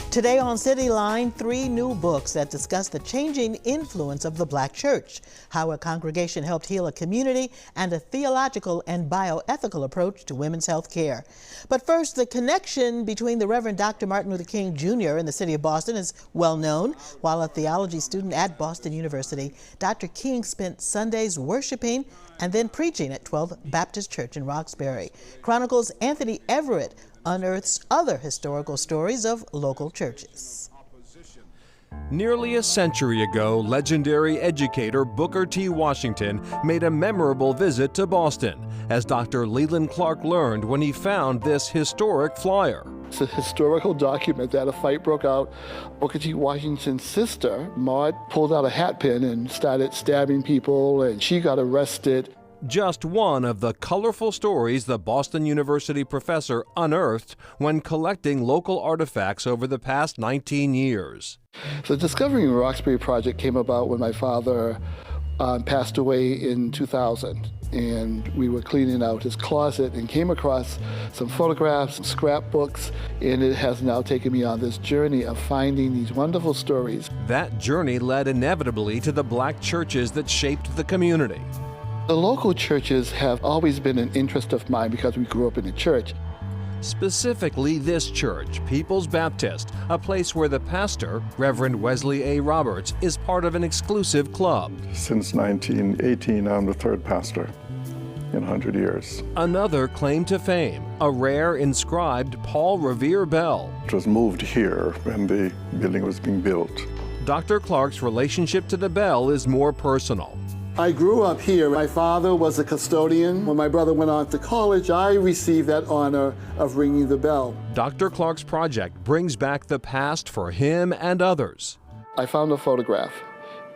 Today on Cityline, 3 new books that discuss the changing influence of the Black church, how a congregation helped heal a community, and a theological and bioethical approach to women's health care. But first, the connection between the Reverend Dr. Martin Luther King Jr. and the city of Boston is well known. While a theology student at Boston University, Dr. King spent Sundays worshiping and then preaching at 12 Baptist Church in Roxbury. Chronicles Anthony Everett unearths other historical stories of local churches. Nearly a century ago, legendary educator Booker T. Washington made a memorable visit to Boston, as Dr. Leland Clark learned when he found this historic flyer. It's a historical document that a fight broke out. Booker T. Washington's sister, Maud, pulled out a hat pin and started stabbing people, and she got arrested. Just one of the colorful stories the Boston University professor unearthed when collecting local artifacts over the past 19 years. The Discovering Roxbury project came about when my father passed away in 2000. And we were cleaning out his closet and came across some photographs, some scrapbooks, and it has now taken me on this journey of finding these wonderful stories. That journey led inevitably to the Black churches that shaped the community. The local churches have always been an interest of mine because we grew up in the church. Specifically this church, People's Baptist, a place where the pastor, Reverend Wesley A. Roberts, is part of an exclusive club. Since 1918, I'm the third pastor in 100 years. Another claim to fame, a rare inscribed Paul Revere bell. It was moved here when the building was being built. Dr. Clark's relationship to the bell is more personal. I grew up here. My father was a custodian. When my brother went on to college, I received that honor of ringing the bell. Dr. Clark's project brings back the past for him and others. I found a photograph,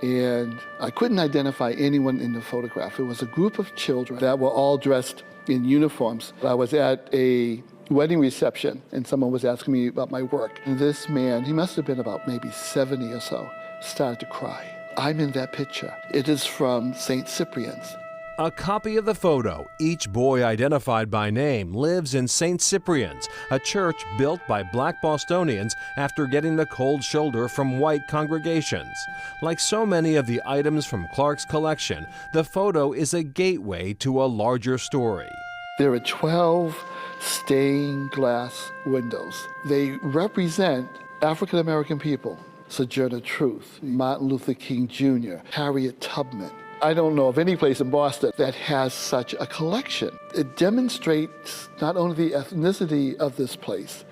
and I couldn't identify anyone in the photograph. It was a group of children that were all dressed in uniforms. I was at a wedding reception, and someone was asking me about my work. And this man, he must have been about maybe 70 or so, started to cry. I'm in that picture. It is from St. Cyprian's. A copy of the photo, each boy identified by name, lives in St. Cyprian's, a church built by Black Bostonians after getting the cold shoulder from white congregations. Like so many of the items from Clark's collection, the photo is a gateway to a larger story. There are 12 stained glass windows. They represent African American people. Sojourner Truth, Martin Luther King Jr., Harriet Tubman. I don't know of any place in Boston that has such a collection. It demonstrates not only the ethnicity of this place,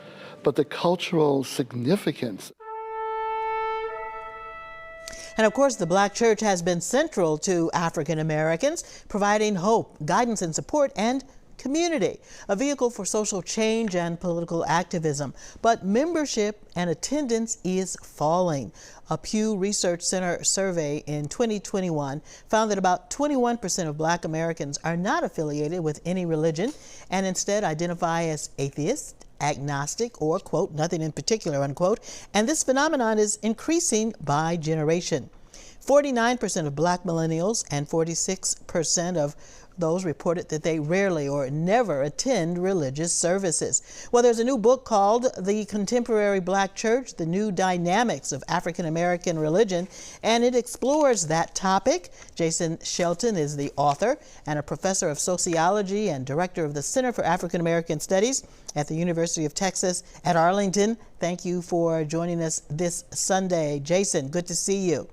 but the cultural significance. And of course, the Black church has been central to African Americans, providing hope, guidance, and support, and community, a vehicle for social change and political activism. But membership and attendance is falling. A Pew Research Center survey in 2021 found that about 21% of Black Americans are not affiliated with any religion and instead identify as atheist, agnostic, or, quote, nothing in particular, unquote. And this phenomenon is increasing by generation. 49% of Black millennials and 46% of those reported that they rarely or never attend religious services. Well, there's a new book called The Contemporary Black Church, The New Dynamics of African American Religion, and it explores that topic. Jason Shelton is the author and a professor of sociology and director of the Center for African American Studies at the University of Texas at Arlington. Thank you for joining us this Sunday. Jason, good to see you.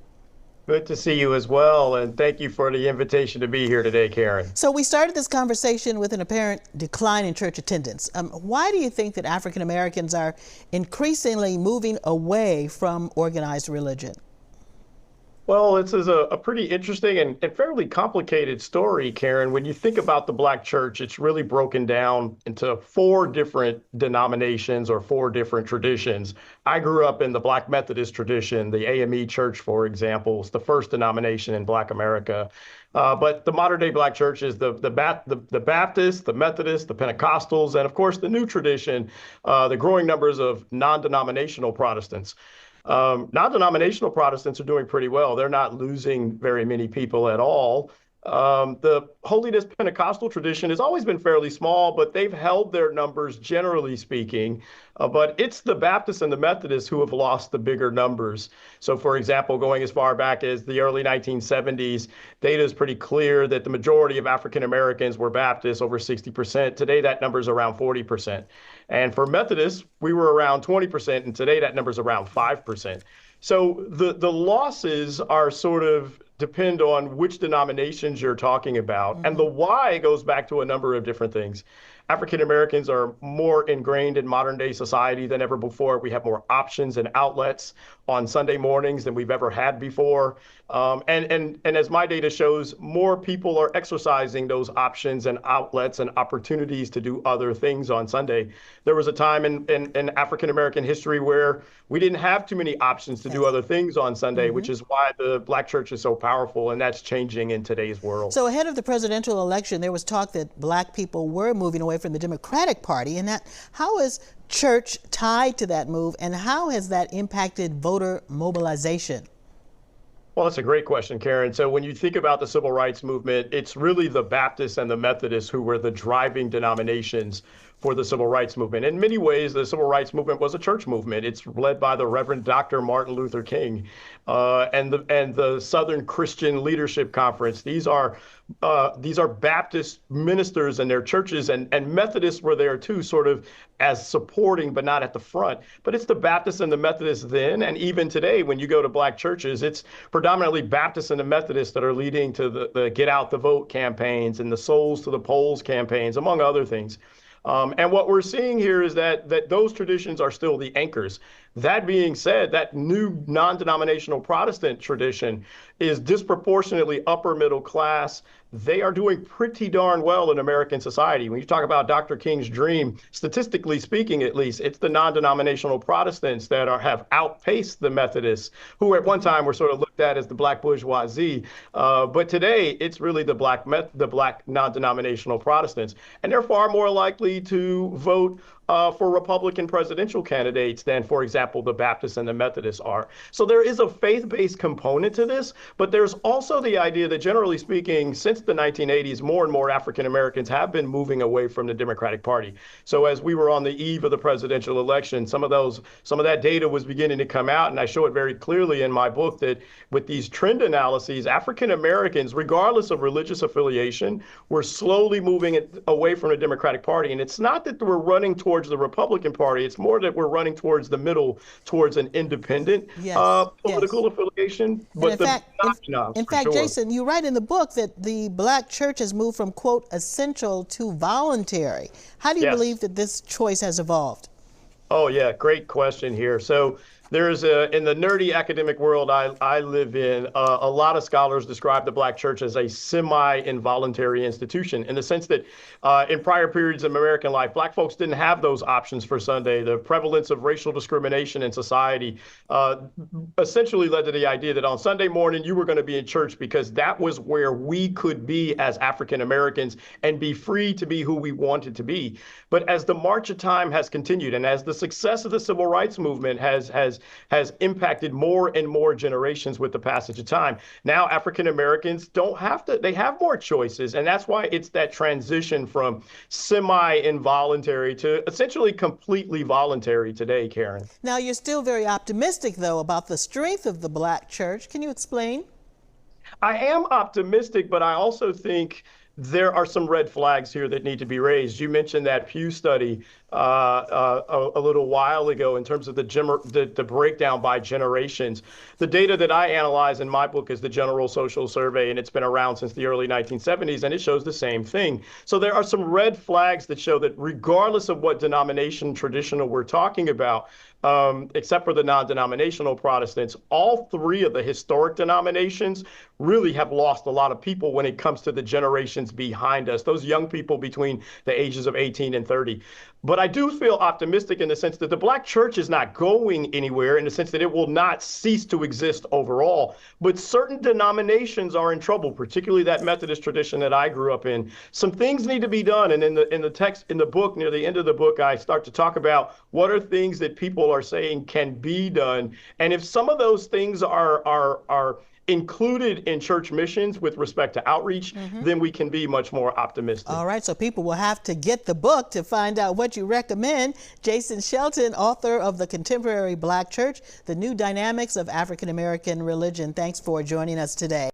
Good to see you as well, and thank you for the invitation to be here today, Karen. So we started this conversation with an apparent decline in church attendance. Why do you think that African Americans are increasingly moving away from organized religion? Well, this is a pretty interesting and fairly complicated story, Karen. When you think about the Black church, it's really broken down into 4 different denominations or 4 different traditions. I grew up in the Black Methodist tradition. The AME Church, for example, is the first denomination in Black America. But the modern day Black church is the Baptists, the Methodists, the Pentecostals, and of course the new tradition, the growing numbers of non-denominational Protestants. Non-denominational Protestants are doing pretty well. They're not losing very many people at all. The Holiness Pentecostal tradition has always been fairly small, but they've held their numbers generally speaking. But it's the Baptists and the Methodists who have lost the bigger numbers. So, for example, going as far back as the early 1970s, data is pretty clear that the majority of African Americans were Baptists, over 60%. Today, that number is around 40%. And for Methodists, we were around 20%, and today that number is around 5%. So the losses are sort of depend on which denominations you're talking about. And the why goes back to a number of different things. African Americans are more ingrained in modern day society than ever before. We have more options and outlets on Sunday mornings than we've ever had before. And as my data shows, more people are exercising those options and outlets and opportunities to do other things on Sunday. There was a time in African American history where we didn't have too many options to do other things on Sunday, which is why the Black church is so powerful, and that's changing in today's world. So ahead of the presidential election, there was talk that Black people were moving away from the Democratic Party, and how is church tied to that move, and how has that impacted voter mobilization? Well, that's a great question, Karen. So when you think about the civil rights movement, it's really the Baptists and the Methodists who were the driving denominations for the civil rights movement. In many ways, the civil rights movement was a church movement. It's led by the Reverend Dr. Martin Luther King and the Southern Christian Leadership Conference. These are Baptist ministers and their churches, and Methodists were there too, sort of as supporting, but not at the front. But it's the Baptists and the Methodists then, and even today, when you go to Black churches, it's predominantly Baptists and the Methodists that are leading to the Get Out the Vote campaigns and the Souls to the Polls campaigns, among other things. And what we're seeing here is that those traditions are still the anchors. That being said, that new non-denominational Protestant tradition is disproportionately upper middle class. They are doing pretty darn well in American society. When you talk about Dr. King's dream, statistically speaking, at least, it's the non-denominational Protestants that have outpaced the Methodists, who at one time were sort of looked at as the Black bourgeoisie. But today, it's really the Black non-denominational Protestants. And they're far more likely to vote for Republican presidential candidates than, for example, the Baptists and the Methodists are. So there is a faith-based component to this, but there's also the idea that, generally speaking, since the 1980s, more and more African Americans have been moving away from the Democratic Party. So as we were on the eve of the presidential election, some of that data was beginning to come out, and I show it very clearly in my book that with these trend analyses, African Americans, regardless of religious affiliation, were slowly moving away from the Democratic Party. And it's not that we're running towards the Republican Party. It's more that we're running towards the middle, towards an independent political affiliation. But in fact, Jason, you write in the book that the Black church has moved from, quote, essential to voluntary. How do you believe that this choice has evolved? Oh, yeah, great question here. So there's in the nerdy academic world I live in, a lot of scholars describe the Black church as a semi-involuntary institution, in the sense that in prior periods of American life, Black folks didn't have those options for Sunday. The prevalence of racial discrimination in society essentially led to the idea that on Sunday morning, you were going to be in church because that was where we could be as African Americans and be free to be who we wanted to be. But as the march of time has continued, and as the success of the civil rights movement has impacted more and more generations with the passage of time, now African Americans they have more choices. And that's why it's that transition from semi-involuntary to essentially completely voluntary today, Karen. Now, you're still very optimistic, though, about the strength of the Black church. Can you explain? I am optimistic, but I also think there are some red flags here that need to be raised. You mentioned that Pew study a little while ago in terms of the breakdown by generations. The data that I analyze in my book is the General Social Survey, and it's been around since the early 1970s, and it shows the same thing. So there are some red flags that show that regardless of what denomination traditional we're talking about, except for the non-denominational Protestants, all three of the historic denominations really have lost a lot of people when it comes to the generations behind us, those young people between the ages of 18 and 30. But I do feel optimistic in the sense that the Black church is not going anywhere, in the sense that it will not cease to exist overall. But certain denominations are in trouble, particularly that Methodist tradition that I grew up in. Some things need to be done. And in the text, in the book, near the end of the book, I start to talk about what are things that people are saying can be done. And if some of those things are included in church missions with respect to outreach, then we can be much more optimistic. All right, so people will have to get the book to find out what you recommend. Jason Shelton, author of The Contemporary Black Church, The New Dynamics of African American Religion. Thanks for joining us today.